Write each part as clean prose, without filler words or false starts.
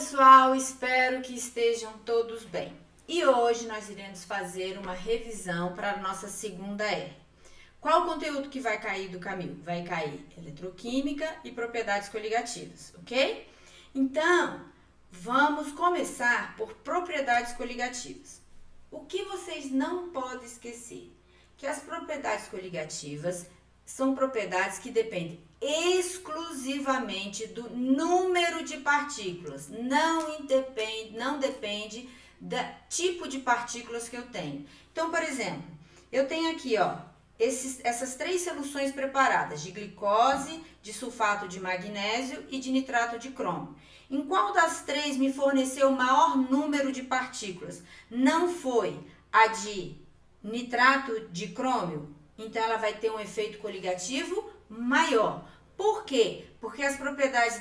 pessoal, espero que estejam todos bem. E hoje nós iremos fazer uma revisão para a nossa segunda R. Qual o conteúdo que vai cair do caminho? Vai cair eletroquímica e propriedades coligativas, ok? Então, vamos começar por propriedades coligativas. O que vocês não podem esquecer? Que as propriedades coligativas são propriedades que dependem exclusivamente do número de partículas, não depende do tipo de partículas que eu tenho. Então, por exemplo, eu tenho aqui, essas três soluções preparadas, de glicose, de sulfato de magnésio e de nitrato de cromo. Em qual das três me forneceu o maior número de partículas? Não foi a de nitrato de crômio? Então, ela vai ter um efeito coligativo maior. Por quê? Porque as propriedades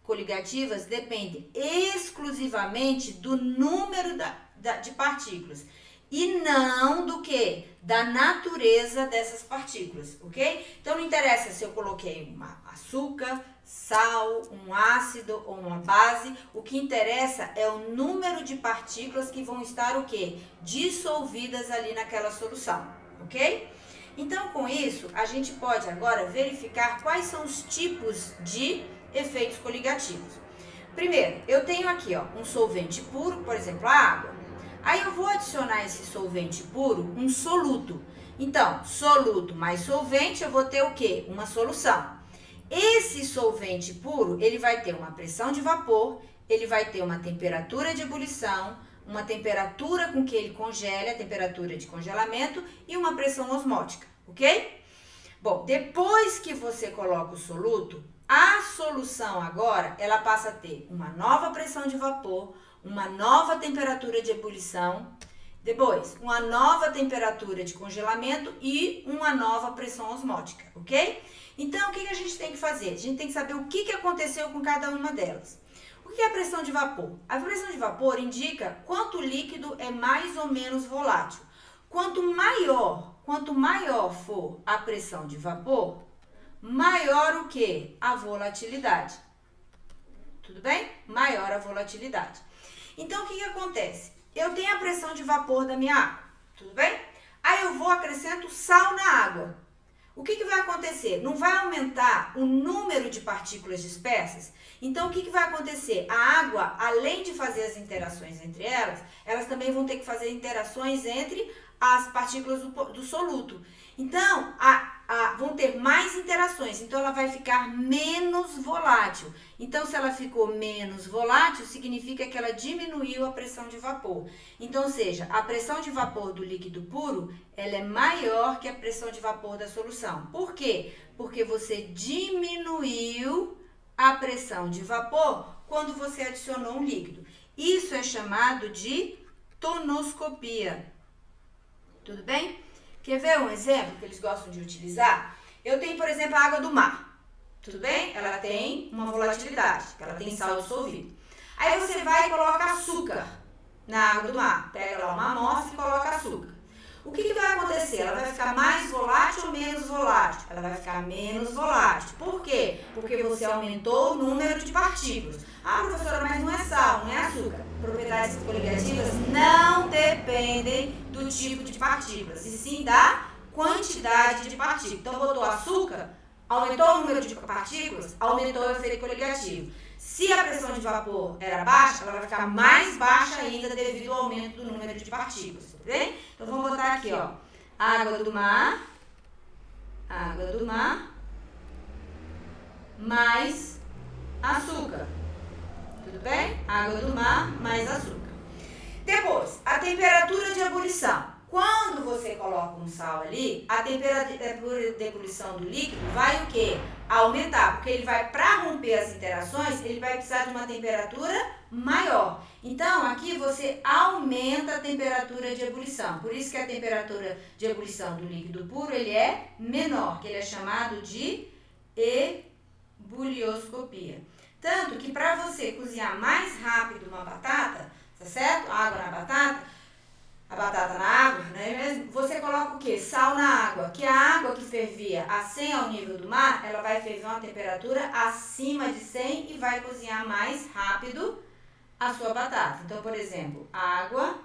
coligativas dependem exclusivamente do número de partículas e não do que? Da natureza dessas partículas, ok? Então, não interessa se eu coloquei açúcar, sal, um ácido ou uma base, o que interessa é o número de partículas que vão estar o quê? Dissolvidas ali naquela solução, ok? Então, com isso, a gente pode agora verificar quais são os tipos de efeitos coligativos. Primeiro, eu tenho aqui um solvente puro, por exemplo, a água. Aí eu vou adicionar esse solvente puro, um soluto. Então, soluto mais solvente, eu vou ter o quê? Uma solução. Esse solvente puro, ele vai ter uma pressão de vapor, ele vai ter uma temperatura de ebulição, uma temperatura com que ele congela, a temperatura de congelamento e uma pressão osmótica, ok? Bom, depois que você coloca o soluto, a solução agora, ela passa a ter uma nova pressão de vapor, uma nova temperatura de ebulição, depois uma nova temperatura de congelamento e uma nova pressão osmótica, ok? Então, o que a gente tem que fazer? A gente tem que saber o que aconteceu com cada uma delas. O que é a pressão de vapor? A pressão de vapor indica quanto o líquido é mais ou menos volátil. Quanto maior for a pressão de vapor, maior o que? A volatilidade. Tudo bem? Maior a volatilidade. Então, o que acontece? Eu tenho a pressão de vapor da minha água, tudo bem? Aí eu vou acrescento sal na água. O que vai acontecer? Não vai aumentar o número de partículas dispersas? Então, o que vai acontecer? A água, além de fazer as interações entre elas, elas também vão ter que fazer interações entre as partículas do soluto. Então, vão ter mais interações, então ela vai ficar menos volátil. Então, se ela ficou menos volátil, significa que ela diminuiu a pressão de vapor. Então, ou seja, a pressão de vapor do líquido puro, ela é maior que a pressão de vapor da solução. Por quê? Porque você diminuiu a pressão de vapor quando você adicionou um líquido. Isso é chamado de tonoscopia. Tudo bem? Quer ver um exemplo que eles gostam de utilizar? Eu tenho, por exemplo, a água do mar. Tudo bem? Ela tem uma volatilidade, ela tem sal dissolvido. Aí você vai e coloca açúcar na água do mar. Pega lá uma amostra e coloca açúcar. O que vai acontecer? Ela vai ficar mais volátil ou menos volátil? Ela vai ficar menos volátil. Por quê? Porque você aumentou o número de partículas. Ah, professora, mas não é sal, não é açúcar. Propriedades coligativas não dependem do tipo de partículas, e sim da quantidade de partículas. Então, botou açúcar, aumentou o número de partículas, aumentou o efeito coligativo. Se a pressão de vapor era baixa, ela vai ficar mais baixa ainda devido ao aumento do número de partículas, tá bem? Então, vamos botar aqui, água do mar mais açúcar, tudo bem? Água do mar mais açúcar. Depois, a temperatura de ebulição. Quando você coloca um sal ali, a temperatura de ebulição do líquido vai o quê? Aumentar, porque ele vai, para romper as interações, ele vai precisar de uma temperatura maior. Então, aqui você aumenta a temperatura de ebulição. Por isso que a temperatura de ebulição do líquido puro, ele é menor, que ele é chamado de ebulioscopia. Tanto que para você cozinhar mais rápido uma batata, tá certo? Água na batata, a batata na água, né? Você coloca o quê? Sal na água. Que a água que fervia a 100 ao nível do mar, ela vai ferver a uma temperatura acima de 100 e vai cozinhar mais rápido a sua batata. Então, por exemplo, água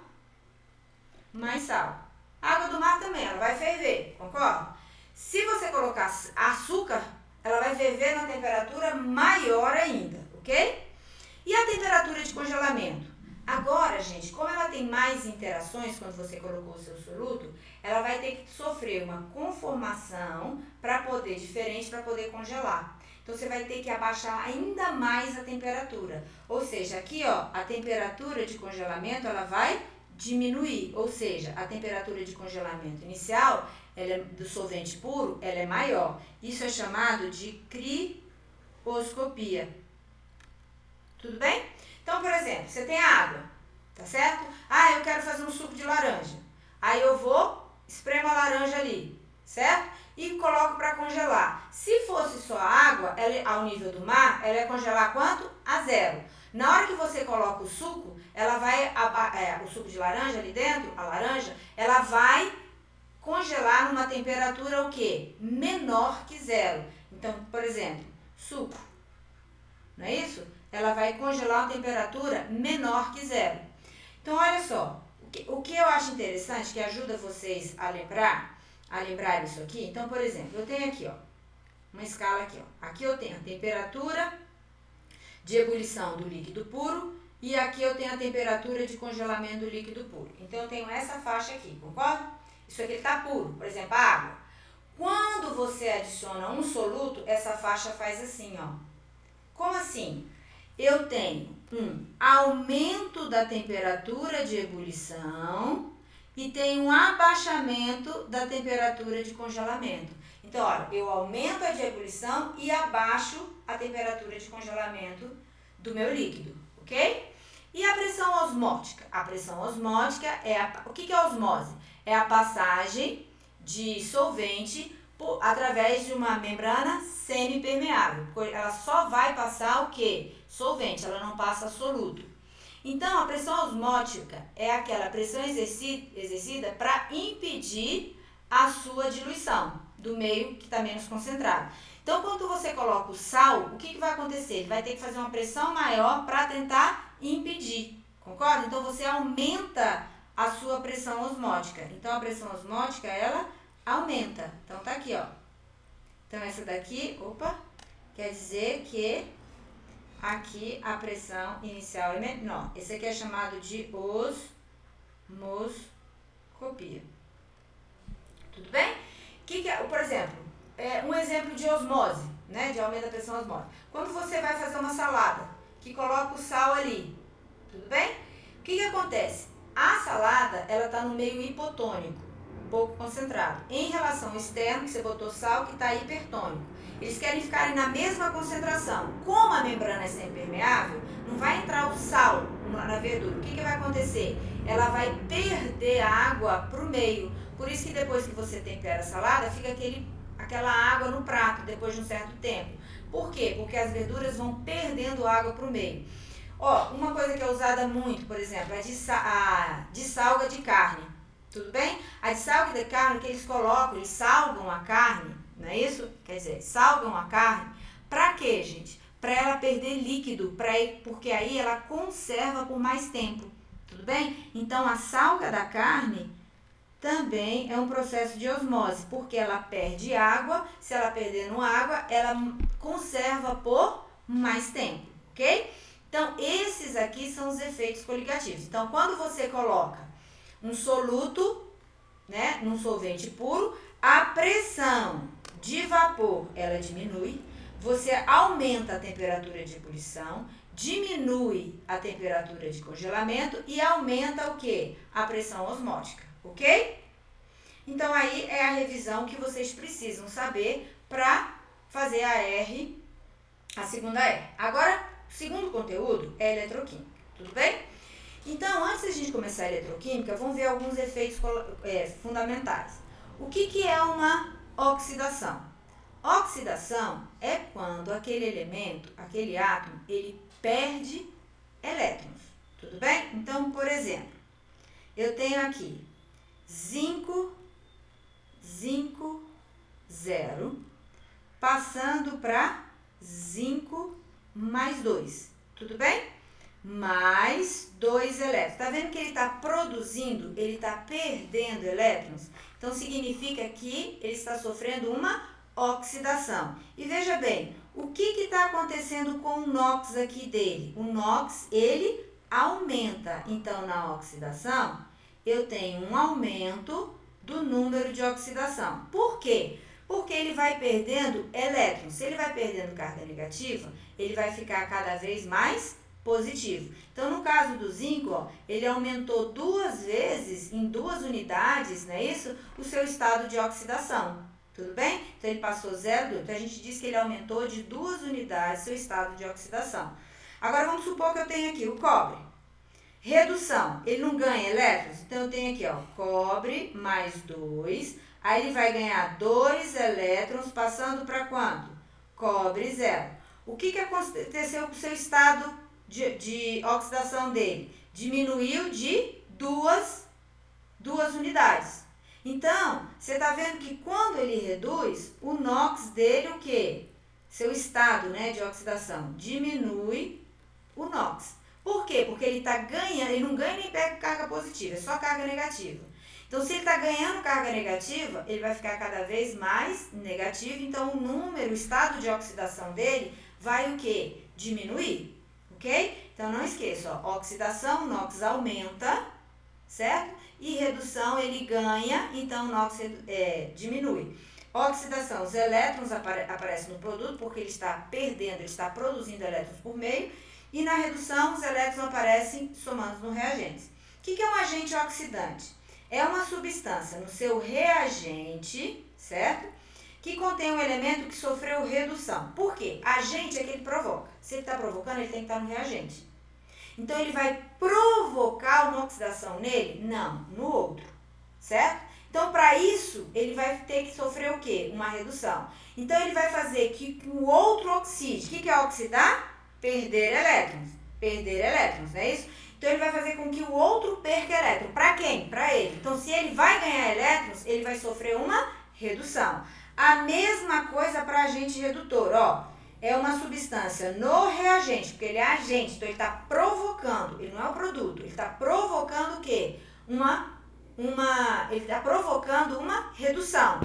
mais sal. A água do mar também, ela vai ferver, concorda? Se você colocar açúcar, ela vai ferver na temperatura maior ainda, ok? E a temperatura de congelamento? Agora, gente, como ela tem mais interações quando você colocou o seu soluto, ela vai ter que sofrer uma conformação diferente para poder congelar. Então, você vai ter que abaixar ainda mais a temperatura. Ou seja, aqui, ó, a temperatura de congelamento, ela vai diminuir. Ou seja, a temperatura de congelamento inicial, do solvente puro, ela é maior. Isso é chamado de crioscopia. Tudo bem? Então, por exemplo, você tem água, tá certo? Ah, eu quero fazer um suco de laranja. Aí eu espremo a laranja ali, certo? E coloco para congelar. Se fosse só água, ela, ao nível do mar, ela ia congelar quanto? A 0. Na hora que você coloca o suco, ela vai, o suco de laranja ali dentro, a laranja, ela vai congelar numa temperatura o quê? Menor que 0. Então, por exemplo, suco, não é isso? Ela vai congelar uma temperatura menor que 0. Então, olha só, o que eu acho interessante, que ajuda vocês a lembrar isso aqui. Então, por exemplo, eu tenho aqui, ó, uma escala aqui, ó. Aqui eu tenho a temperatura de ebulição do líquido puro e aqui eu tenho a temperatura de congelamento do líquido puro. Então, eu tenho essa faixa aqui, concorda? Isso aqui está puro, por exemplo, a água. Quando você adiciona um soluto, essa faixa faz assim, ó. Como assim? Eu tenho um aumento da temperatura de ebulição e tenho um abaixamento da temperatura de congelamento. Então, olha, eu aumento a de ebulição e abaixo a temperatura de congelamento do meu líquido, ok? E a pressão osmótica? A pressão osmótica o que é osmose? É a passagem de solvente através de uma membrana semipermeável. Ela só vai passar o quê? Solvente, ela não passa soluto. Então, a pressão osmótica é aquela pressão exercida para impedir a sua diluição do meio que está menos concentrado. Então, quando você coloca o sal, o que vai acontecer? Ele vai ter que fazer uma pressão maior para tentar impedir, concorda? Então, você aumenta a sua pressão osmótica. Então, a pressão osmótica, ela aumenta. Então, tá aqui, ó. Então, essa daqui, quer dizer que aqui a pressão inicial é menor. Esse aqui é chamado de osmoscopia. Tudo bem? Por exemplo, um exemplo de osmose, né? De aumento da pressão osmótica. Quando você vai fazer uma salada, que coloca o sal ali, tudo bem? O que acontece? A salada, ela está no meio hipotônico, um pouco concentrado. Em relação ao externo, que você botou sal, que está hipertônico. Eles querem ficarem na mesma concentração. Como a membrana é semipermeável, não vai entrar o sal na verdura. O que vai acontecer? Ela vai perder a água para o meio. Por isso que depois que você tempera a salada, fica aquela água no prato, depois de um certo tempo. Por quê? Porque as verduras vão perdendo água para o meio. Ó, uma coisa que é usada muito, por exemplo, é a dessalga de carne. Tudo bem? A dessalga de carne que eles colocam, eles salgam a carne, não é isso? Quer dizer, salgam a carne. Pra quê, gente? Pra ela perder líquido, porque aí ela conserva por mais tempo. Tudo bem? Então, a salga da carne também é um processo de osmose, porque ela perde água. Se ela perdendo água, ela conserva por mais tempo, ok? Então, esses aqui são os efeitos coligativos. Então, quando você coloca um soluto, né, num solvente puro, a pressão de vapor, ela diminui, você aumenta a temperatura de ebulição, diminui a temperatura de congelamento e aumenta o quê? A pressão osmótica, ok? Então, aí é a revisão que vocês precisam saber para fazer a segunda R. Agora, o segundo conteúdo é eletroquímica, tudo bem? Então, antes de a gente começar a eletroquímica, vamos ver alguns efeitos fundamentais. O que é uma oxidação? Oxidação é quando aquele elemento, aquele átomo, ele perde elétrons, tudo bem? Então, por exemplo, eu tenho aqui zinco, 0, passando para zinco mais 2, tudo bem? mais 2 elétrons. Tá vendo que ele está produzindo, ele está perdendo elétrons? Então, significa que ele está sofrendo uma oxidação. E veja bem, o que está acontecendo com o NOx aqui dele? O NOx, ele aumenta. Então, na oxidação, eu tenho um aumento do número de oxidação. Por quê? Porque ele vai perdendo elétrons. Se ele vai perdendo carga negativa, ele vai ficar cada vez mais positivo. Então, no caso do zinco, ó, ele aumentou 2 vezes, em 2 unidades, não é isso? O seu estado de oxidação. Tudo bem? Então, ele passou 0,2. Então, a gente diz que ele aumentou de 2 unidades seu estado de oxidação. Agora, vamos supor que eu tenho aqui o cobre. Redução. Ele não ganha elétrons? Então, eu tenho aqui, ó, cobre mais 2. Aí, ele vai ganhar 2 elétrons, passando para quanto? Cobre 0. O que aconteceu com o seu estado de oxidação dele? Diminuiu de 2 unidades. Então, você está vendo que quando ele reduz, o NOx dele, o quê? Seu estado, né, de oxidação, diminui o NOx. Por quê? Porque ele está ganhando, ele não ganha nem pega carga positiva, é só carga negativa. Então, se ele está ganhando carga negativa, ele vai ficar cada vez mais negativo. Então, o número, o estado de oxidação dele vai o quê? Diminuir. Ok? Então, não esqueça, ó, oxidação, o NOx aumenta, certo? E redução, ele ganha, então o NOx diminui. Oxidação, os elétrons aparecem no produto porque ele está perdendo, ele está produzindo elétrons por meio. E na redução, os elétrons aparecem somando no reagente. O que é um agente oxidante? É uma substância no seu reagente, certo? Que contém um elemento que sofreu redução. Por quê? Agente é que ele provoca. Se ele está provocando, ele tem que estar no reagente. Então, ele vai provocar uma oxidação nele? Não, no outro, certo? Então, para isso, ele vai ter que sofrer o quê? Uma redução. Então, ele vai fazer que o outro oxide. O que é oxidar? Perder elétrons. Perder elétrons, não é isso? Então, ele vai fazer com que o outro perca elétrons. Para quem? Para ele. Então, se ele vai ganhar elétrons, ele vai sofrer uma redução. A mesma coisa para agente redutor, ó. É uma substância no reagente, porque ele é agente, então ele está provocando, ele não é o produto, ele está provocando o quê? Ele está provocando uma redução.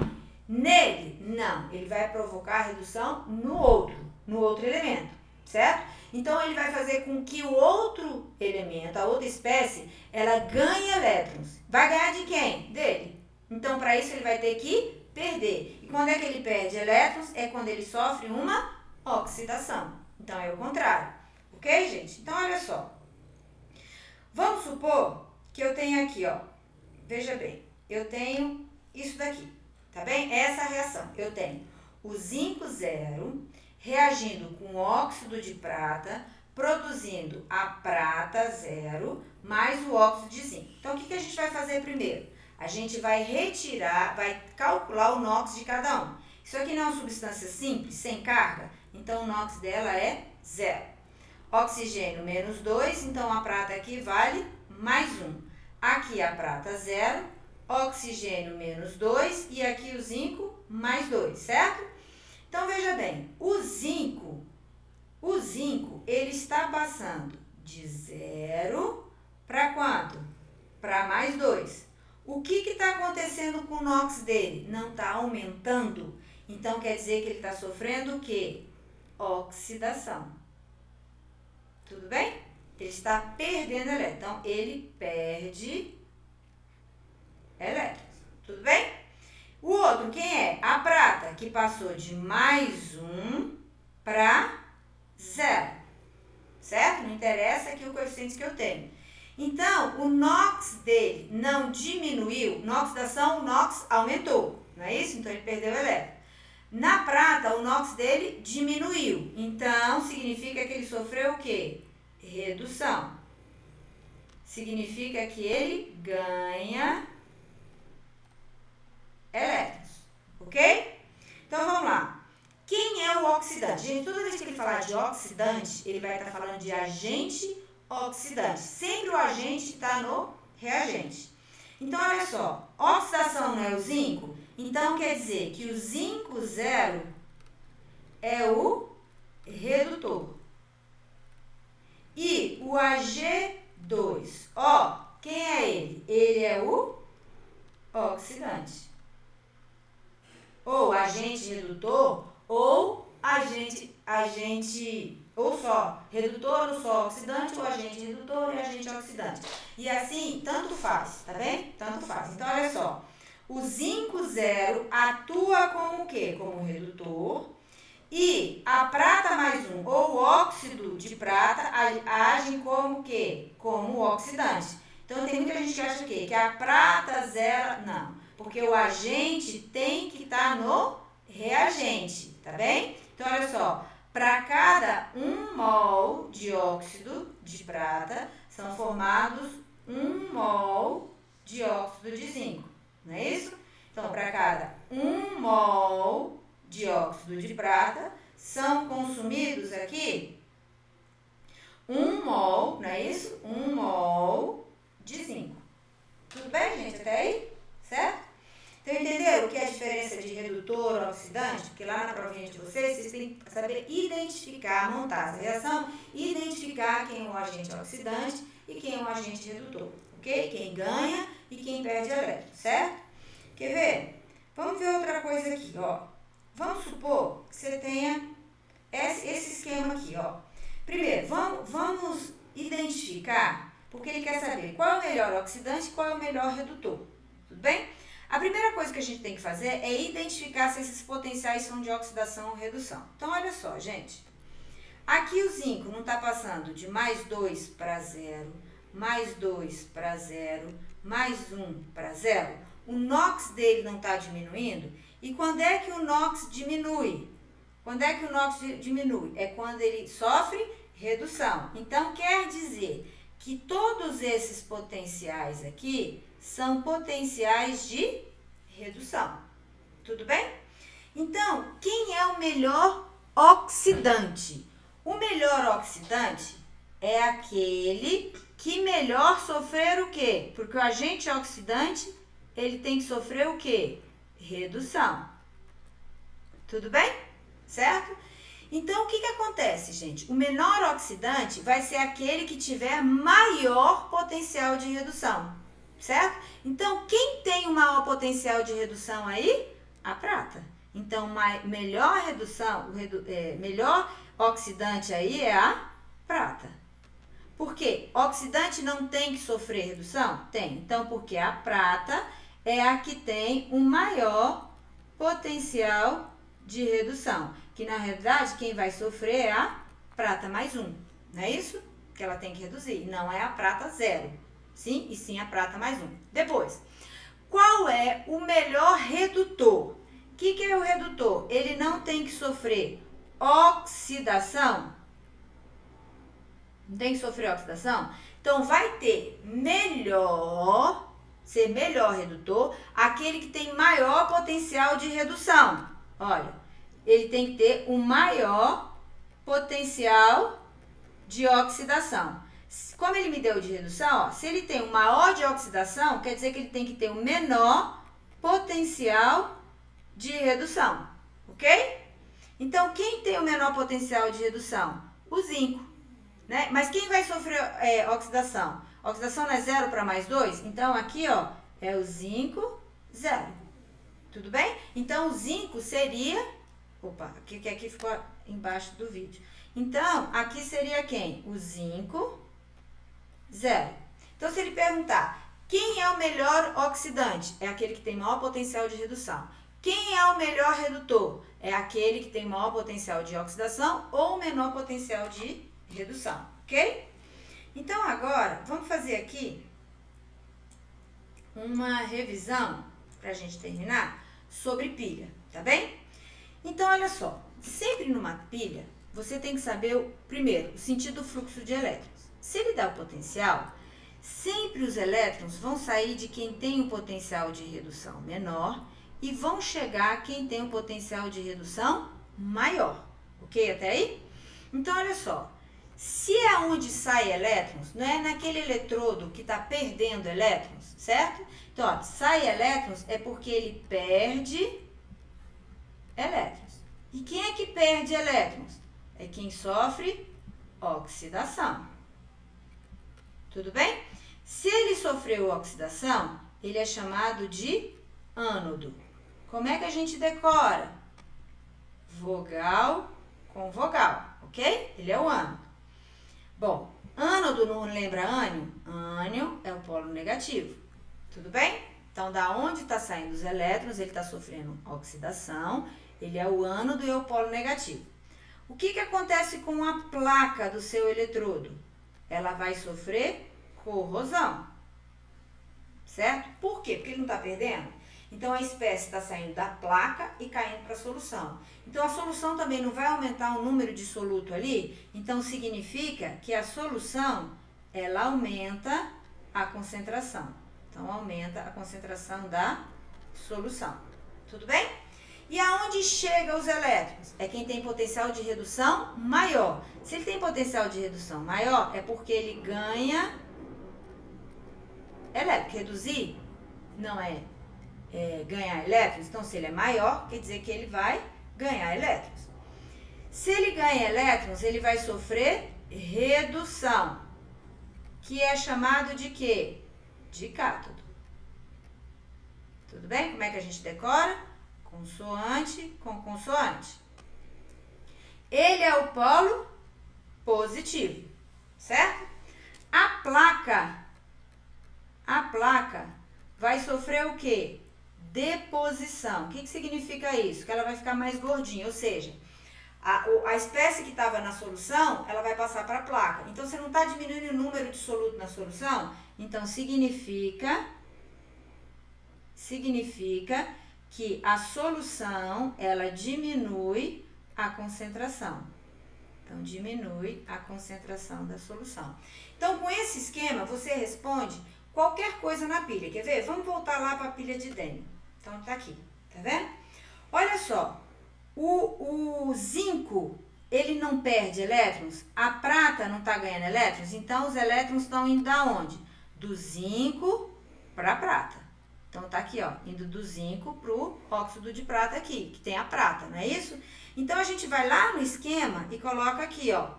Nele, não, ele vai provocar a redução no outro elemento, certo? Então, ele vai fazer com que o outro elemento, a outra espécie, ela ganhe elétrons. Vai ganhar de quem? Dele. Então, para isso, ele vai ter que perder. E quando é que ele perde elétrons? É quando ele sofre uma oxidação. Então, é o contrário. Ok, gente? Então, olha só. Vamos supor que eu tenho aqui, ó. Veja bem. Eu tenho isso daqui. Tá bem? Essa reação. Eu tenho o zinco 0 reagindo com óxido de prata, produzindo a prata 0 mais o óxido de zinco. Então, o que a gente vai fazer primeiro? A gente vai retirar, vai calcular o NOx de cada um. Isso aqui não é uma substância simples, sem carga, então o NOx dela é 0. Oxigênio menos 2, então a prata aqui vale mais 1. Aqui a prata 0, oxigênio menos 2 e aqui o zinco mais 2, certo? Então veja bem, o zinco, ele está passando de 0 para quanto? Para mais 2. O que está acontecendo com o NOx dele? Não está aumentando. Então, quer dizer que ele está sofrendo o quê? Oxidação. Tudo bem? Ele está perdendo elétrons. Então, ele perde elétrons. Tudo bem? O outro, quem é? A prata, que passou de mais 1 para 0. Certo? Não interessa aqui o coeficiente que eu tenho. Então, o NOx dele não diminuiu, na oxidação o NOx aumentou, não é isso? Então, ele perdeu elétron. Na prata, o NOx dele diminuiu, então significa que ele sofreu o quê? Redução. Significa que ele ganha elétrons, ok? Então, vamos lá. Quem é o oxidante? Gente, toda vez que ele falar de oxidante, ele vai estar falando de agente oxidante. Sempre o agente está no reagente. Então, olha só. Oxidação não é o zinco? Então, quer dizer que o zinco 0 é o redutor. E o o Ag2. Ó, quem é ele? Ele é o oxidante. Ou agente redutor, ou ou só redutor, ou só oxidante, ou agente redutor e agente oxidante. E assim, tanto faz, tá bem? Tanto faz. Então, olha só. O zinco 0 atua como o quê? Como redutor. E a prata mais 1, ou o óxido de prata, agem como o quê? Como oxidante. Então, tem muita gente que acha o quê? Que a prata 0... Não, porque o agente tem que estar no reagente, tá bem? Então, olha só. Para cada 1 mol de óxido de prata, são formados 1 mol de óxido de zinco. Não é isso? Então, para cada 1 mol de óxido de prata, são consumidos aqui 1 mol, não é isso? 1 mol de zinco. Tudo bem, gente? Até aí? Certo? Então, entenderam o que é a diferença de redutor ou oxidante? Porque lá na provinha de vocês têm que saber identificar, montar essa reação, identificar quem é o agente oxidante e quem é o agente redutor, ok? Quem ganha e quem perde elétrons, certo? Quer ver? Vamos ver outra coisa aqui, ó. Vamos supor que você tenha esse esquema aqui, ó. Primeiro, vamos identificar, porque ele quer saber qual é o melhor oxidante e qual é o melhor redutor. Tudo bem? A primeira coisa que a gente tem que fazer é identificar se esses potenciais são de oxidação ou redução. Então, olha só, gente. Aqui o zinco não está passando de mais 2 para 0, mais 2 para 0, mais 1 para 0. O NOx dele não está diminuindo. E quando é que o NOx diminui? Quando é que o NOx diminui? É quando ele sofre redução. Então, quer dizer que todos esses potenciais aqui são potenciais de redução. Tudo bem? Então, quem é o melhor oxidante? O melhor oxidante é aquele que melhor sofrer o quê? Porque o agente oxidante, ele tem que sofrer o quê? Redução. Tudo bem? Certo? Então, o que acontece, gente? O menor oxidante vai ser aquele que tiver maior potencial de redução. Certo? Então, quem tem o maior potencial de redução aí? A prata. Então, melhor redução, melhor oxidante aí é a prata. Por quê? Oxidante não tem que sofrer redução? Tem. Então, porque a prata é a que tem o maior potencial de redução. Que, na realidade, quem vai sofrer é a prata mais 1. Não é isso? Que ela tem que reduzir. Não é a prata 0. Sim? E sim a prata mais 1. Depois, qual é o melhor redutor? O que é o redutor? Ele não tem que sofrer oxidação? Não tem que sofrer oxidação? Então, vai ter ser melhor redutor, aquele que tem maior potencial de redução. Olha, ele tem que ter o maior potencial de oxidação. Como ele me deu de redução, ó, se ele tem o maior de oxidação, quer dizer que ele tem que ter o menor potencial de redução, ok? Então, quem tem o menor potencial de redução? O zinco, né? Mas quem vai sofrer oxidação? Oxidação não é 0 para mais 2? Então, aqui, ó, é o zinco 0. Tudo bem? Então, o zinco seria... Opa, aqui ficou embaixo do vídeo. Então, aqui seria quem? O zinco 0. Então, se ele perguntar, quem é o melhor oxidante? É aquele que tem maior potencial de redução. Quem é o melhor redutor? É aquele que tem maior potencial de oxidação ou menor potencial de redução, ok? Então, agora, vamos fazer aqui uma revisão, para a gente terminar, sobre pilha, tá bem? Então, olha só, sempre numa pilha, você tem que saber, primeiro, o sentido do fluxo de elétrons. Se ele dá o potencial, sempre os elétrons vão sair de quem tem um potencial de redução menor e vão chegar a quem tem um potencial de redução maior, ok? Até aí? Então, olha só, se é onde sai elétrons, não é naquele eletrodo que está perdendo elétrons, certo? Então, ó, sai elétrons é porque ele perde elétrons. E quem é que perde elétrons? É quem sofre oxidação. Tudo bem? Se ele sofreu oxidação, ele é chamado de ânodo. Como é que a gente decora? Vogal com vogal, ok? Ele é o ânodo. Bom, ânodo não lembra ânion? Ânion é o polo negativo. Tudo bem? Então, da onde está saindo os elétrons, ele está sofrendo oxidação. Ele é o ânodo e é o polo negativo. O que acontece com a placa do seu eletrodo? Ela vai sofrer corrosão. Certo? Por quê? Porque ele não está perdendo? Então, a espécie está saindo da placa e caindo para a solução. Então, a solução também não vai aumentar o número de soluto ali. Então, significa que a solução, ela aumenta a concentração. Então, aumenta a concentração da solução. Tudo bem? E aonde chegam os elétrons? É quem tem potencial de redução maior. Se ele tem potencial de redução maior, é porque ele ganha elétrons. Reduzir não é ganhar elétrons. Então, se ele é maior, quer dizer que ele vai ganhar elétrons. Se ele ganha elétrons, ele vai sofrer redução, que é chamado de quê? De cátodo. Tudo bem? Como é que a gente decora? Consoante com consoante. Ele é o polo positivo, certo? A placa vai sofrer o quê? Deposição. O que significa isso? Que ela vai ficar mais gordinha, ou seja, a espécie que estava na solução, ela vai passar para a placa. Então, você não está diminuindo o número de soluto na solução? Então, significa que a solução, ela diminui a concentração. Então, diminui a concentração da solução. Então, com esse esquema, você responde qualquer coisa na pilha. Quer ver? Vamos voltar lá para a pilha de Dênio. Então, tá aqui. Tá vendo? Olha só. O zinco, ele não perde elétrons. A prata não está ganhando elétrons. Então, os elétrons estão indo da onde? Do zinco para a prata. Então, tá aqui, ó. Indo do zinco pro óxido de prata aqui, que tem a prata, não é isso? Então, a gente vai lá no esquema e coloca aqui, ó.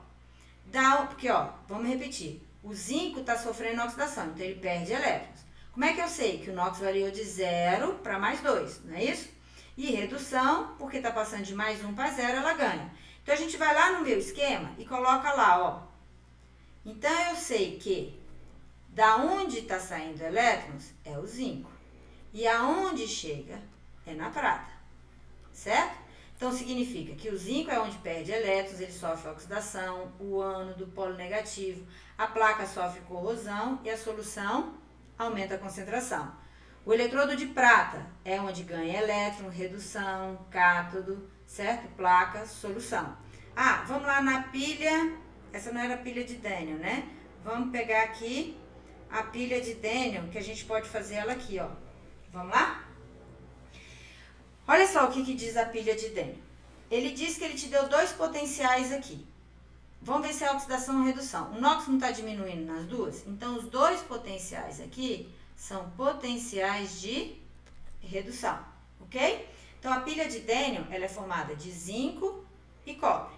Porque, ó, vamos repetir. O zinco está sofrendo oxidação, então ele perde elétrons. Como é que eu sei? Que o NOx variou de 0 para mais 2, não é isso? E redução, porque está passando de mais 1 para 0, ela ganha. Então, a gente vai lá no meu esquema e coloca lá, ó. Então, eu sei que da onde está saindo elétrons é o zinco. E aonde chega é na prata, certo? Então, significa que o zinco é onde perde elétrons, ele sofre oxidação, o ânodo, polo negativo, a placa sofre corrosão e a solução aumenta a concentração. O eletrodo de prata é onde ganha elétron, redução, cátodo, certo? Placa, solução. Ah, vamos lá na pilha, essa não era a pilha de Dênio, né? Vamos pegar aqui a pilha de Dênio, que a gente pode fazer ela aqui, ó. Vamos lá? Olha só o que diz a pilha de Dênio. Ele diz que ele te deu 2 potenciais aqui. Vamos ver se é oxidação ou redução. O NOx não está diminuindo nas duas? Então, os 2 potenciais aqui são potenciais de redução, ok? Então, a pilha de Dênio, ela é formada de zinco e cobre.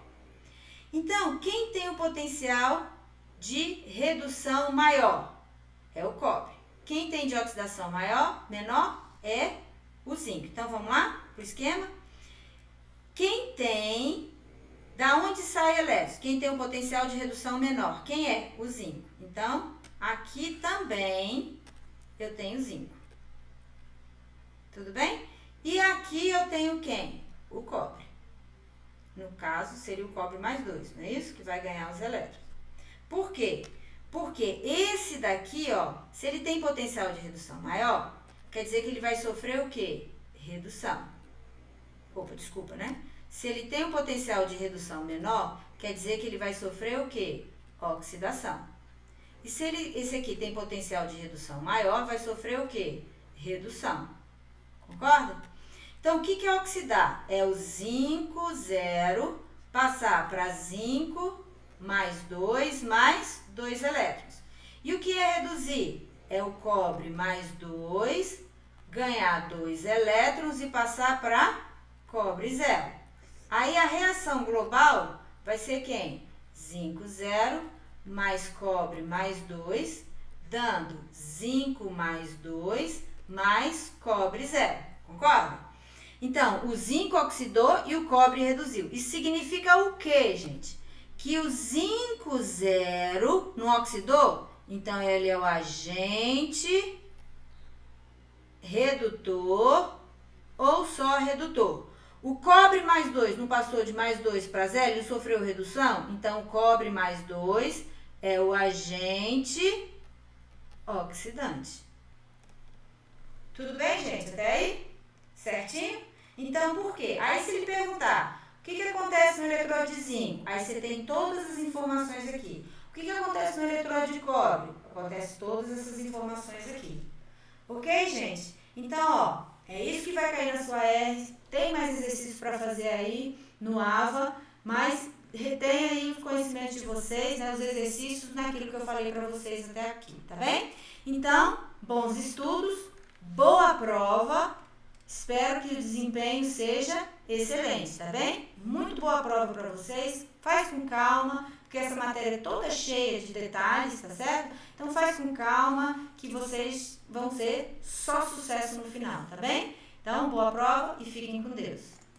Então, quem tem o potencial de redução maior? É o cobre. Quem tem de oxidação menor é o zinco. Então, vamos lá para o esquema? Quem tem, da onde sai elétrons? Quem tem um potencial de redução menor? Quem é? O zinco. Então, aqui também eu tenho zinco. Tudo bem? E aqui eu tenho quem? O cobre. No caso, seria o cobre mais 2, não é isso? Que vai ganhar os elétrons. Por quê? Porque esse daqui, ó, se ele tem potencial de redução maior, quer dizer que ele vai sofrer o quê? Redução. Opa, desculpa, né? Se ele tem um potencial de redução menor, quer dizer que ele vai sofrer o quê? Oxidação. E se esse aqui tem potencial de redução maior, vai sofrer o quê? Redução. Concorda? Então, o que é oxidar? É o zinco 0 passar para zinco mais 2 elétrons. E o que é reduzir? É o cobre mais 2, ganhar 2 elétrons e passar para cobre 0. Aí a reação global vai ser quem? Zinco 0 mais cobre mais 2, dando zinco mais 2, mais cobre 0. Concorda? Então, o zinco oxidou e o cobre reduziu. Isso significa o quê, gente? Que o zinco 0 não oxidou? Então, ele é o agente redutor ou só redutor. O cobre mais 2 não passou de mais 2 para 0, ele sofreu redução? Então, o cobre mais 2 é o agente oxidante. Tudo bem, gente? Até aí? Certinho? Então, por quê? Aí, se ele perguntar, o que acontece no eletrodo de zinco? Aí, você tem todas as informações aqui. O que acontece no eletrodo de cobre? Acontece todas essas informações aqui. Ok, gente? Então, ó, é isso que vai cair na sua R. Tem mais exercícios para fazer aí no AVA, mas retém aí o conhecimento de vocês, né, os exercícios naquilo que eu falei para vocês até aqui, tá bem? Então, bons estudos, boa prova, espero que o desempenho seja excelente, tá bem? Muito boa prova para vocês, faz com calma, porque essa matéria é toda cheia de detalhes, tá certo? Então faz com calma que vocês vão ser só sucesso no final, tá bem? Então, boa prova e fiquem com Deus.